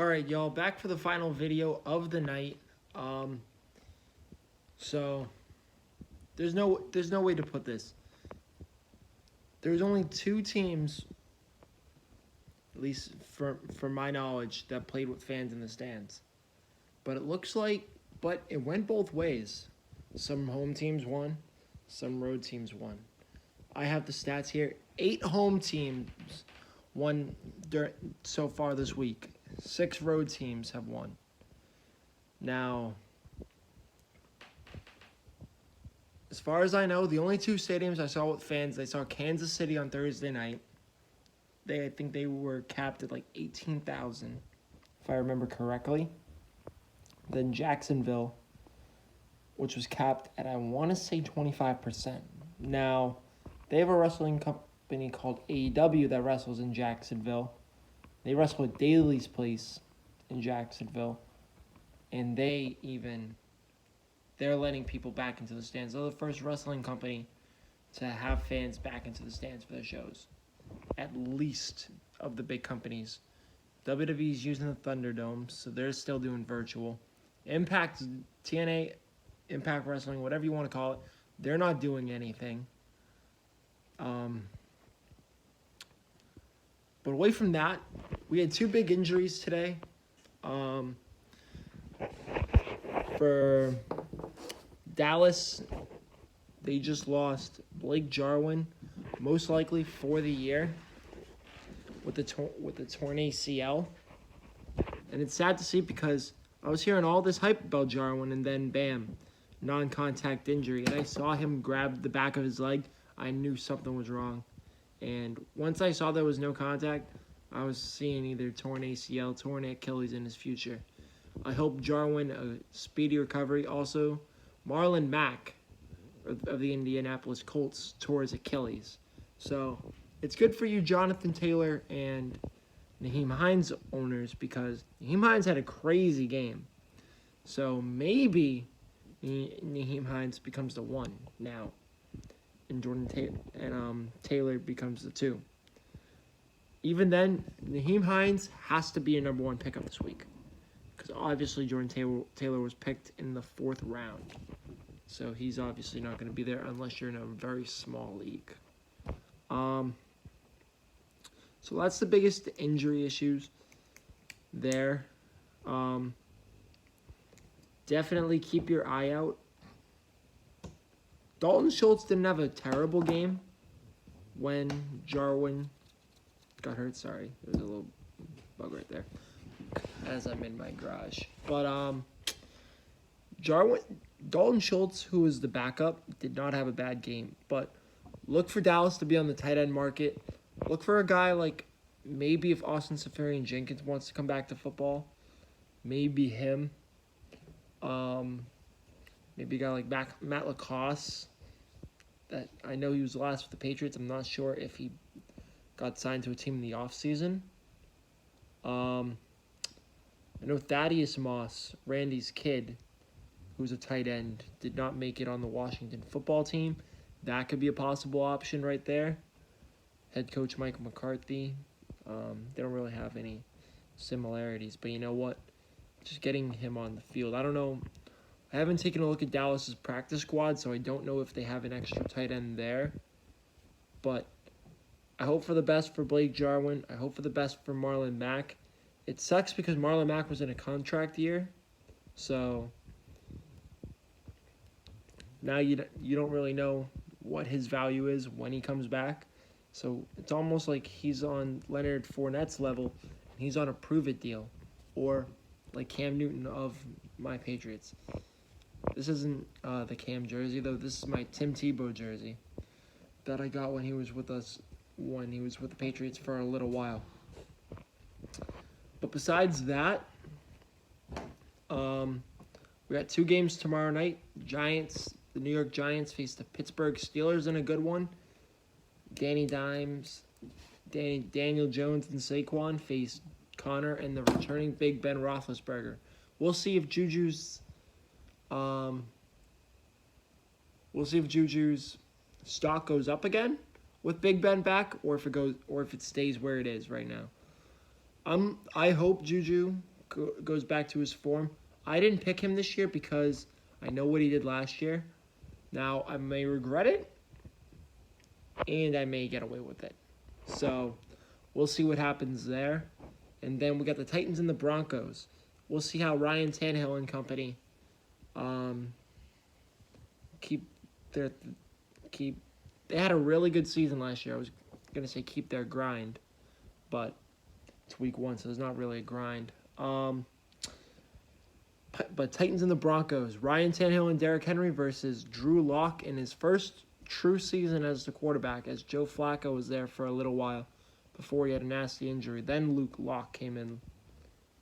All right, y'all, back for the final video of the night. Um, so there's no way to put this. There's only two teams, at least from my knowledge, that played with fans in the stands. But it went both ways. Some home teams won, some road teams won. I have the stats here. 8 home teams won so far this week. 6 road teams have won. Now, as far as I know, the only 2 stadiums I saw with fans, I saw Kansas City on Thursday night. I think they were capped at like 18,000, if I remember correctly. Then Jacksonville, which was capped at, I want to say, 25%. Now, they have a wrestling company called AEW that wrestles in Jacksonville. They wrestle at Daly's Place in Jacksonville. And they're letting people back into the stands. They're the first wrestling company to have fans back into the stands for their shows. At least of the big companies. WWE's using the Thunderdome, so they're still doing virtual. Impact, TNA, Impact Wrestling, whatever you want to call it, they're not doing anything. But away from that, we had 2 big injuries today. For Dallas, they just lost Blake Jarwin, most likely for the year, with the torn ACL. And it's sad to see because I was hearing all this hype about Jarwin, and then bam, non-contact injury. And I saw him grab the back of his leg. I knew something was wrong. And once I saw there was no contact, I was seeing either torn ACL, torn Achilles in his future. I hope Jarwin a speedy recovery. Also, Marlon Mack of the Indianapolis Colts tore his Achilles. So it's good for you, Jonathan Taylor and Nyheim Hines owners, because Nyheim Hines had a crazy game. So maybe Nyheim Hines becomes the 1 now, and Taylor becomes the 2. Even then, Nyheim Hines has to be a number 1 pickup this week, because obviously Jordan Taylor was picked in the 4th round. So he's obviously not going to be there unless you're in a very small league. So that's the biggest injury issues there. Definitely keep your eye out. Dalton Schultz didn't have a terrible game when Jarwin got hurt. Sorry, there's a little bug right there as I'm in my garage. But Dalton Schultz, who was the backup, did not have a bad game. But look for Dallas to be on the tight end market. Look for a guy like, maybe if Austin Seferian-Jenkins wants to come back to football, maybe him. Maybe a guy like Matt LaCosse. That I know he was last with the Patriots. I'm not sure if he got signed to a team in the offseason. I know Thaddeus Moss, Randy's kid, who's a tight end, did not make it on the Washington football team. That could be a possible option right there. Head coach Mike McCarthy. They don't really have any similarities, but you know what? Just getting him on the field. I don't know. I haven't taken a look at Dallas's practice squad, so I don't know if they have an extra tight end there. But I hope for the best for Blake Jarwin. I hope for the best for Marlon Mack. It sucks because Marlon Mack was in a contract year, so now you don't really know what his value is when he comes back. So it's almost like he's on Leonard Fournette's level, and he's on a prove-it deal, or like Cam Newton of my Patriots. This isn't the Cam jersey, though. This is my Tim Tebow jersey that I got when he was with us, when he was with the Patriots for a little while. But besides that, we got 2 games tomorrow night. The New York Giants face the Pittsburgh Steelers in a good one. Danny Dimes, Daniel Jones, and Saquon face Connor and the returning Big Ben Roethlisberger. We'll see if Juju's stock goes up again with Big Ben back, or if it stays where it is right now. I hope Juju goes back to his form. I didn't pick him this year because I know what he did last year. Now, I may regret it, and I may get away with it. So, we'll see what happens there. And then we got the Titans and the Broncos. We'll see how Ryan Tannehill and company keep. They had a really good season last year. I was gonna say keep their grind, but it's week 1, so it's not really a grind. But Titans and the Broncos, Ryan Tannehill and Derrick Henry versus Drew Lock in his first true season as the quarterback, as Joe Flacco was there for a little while before he had a nasty injury. Then Luke Lock came in,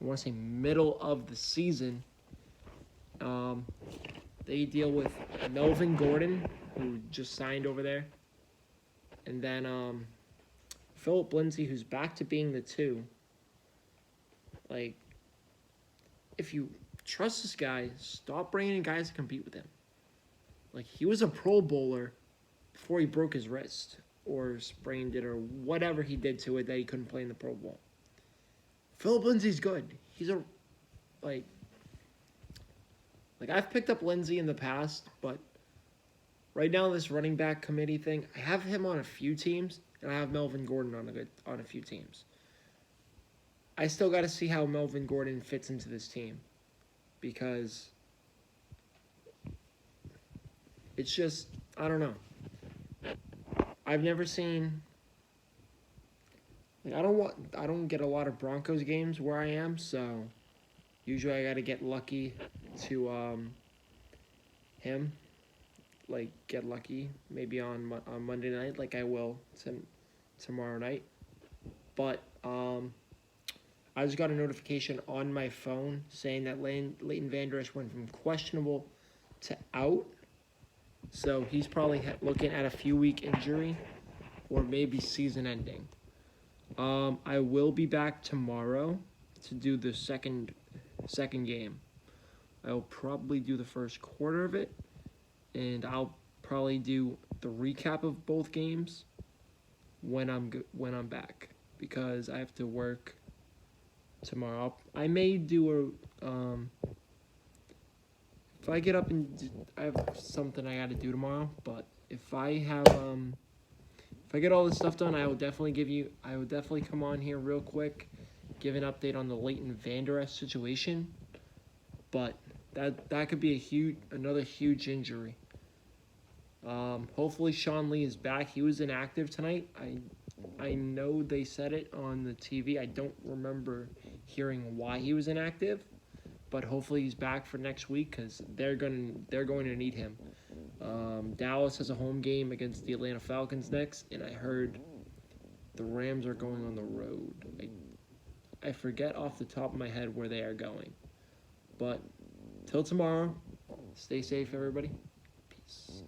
I want to say middle of the season. They deal with Melvin Gordon, who just signed over there. And then Philip Lindsay, who's back to being the 2. Like, if you trust this guy, stop bringing in guys to compete with him. Like, he was a Pro Bowler before he broke his wrist or sprained it or whatever he did to it that he couldn't play in the Pro Bowl. Philip Lindsay's good. He's a, like I've picked up Lindsay in the past, but right now this running back committee thing, I have him on a few teams, and I have Melvin Gordon on a few teams. I still got to see how Melvin Gordon fits into this team, because it's just, I don't know. I've never seen, like, I don't get a lot of Broncos games where I am, so usually I got to get lucky to get lucky maybe on Monday night, like I will tomorrow night. But I just got a notification on my phone saying that Leighton Vander Esch went from questionable to out. So he's probably looking at a few-week injury or maybe season-ending. I will be back tomorrow to do the second game. I'll probably do the first quarter of it, and I'll probably do the recap of both games when I'm back, because I have to work tomorrow. I may do if I get up and I have something I got to do tomorrow, but if I get all this stuff done, I will definitely come on here real quick, give an update on the Leighton Vander Esch situation. But that could be another huge injury. Hopefully Sean Lee is back. He was inactive tonight. I know they said it on the TV. I don't remember hearing why he was inactive, but hopefully he's back for next week, because they're going to need him. Dallas has a home game against the Atlanta Falcons next, and I heard the Rams are going on the road. I forget off the top of my head where they are going. But till tomorrow, stay safe, everybody. Peace.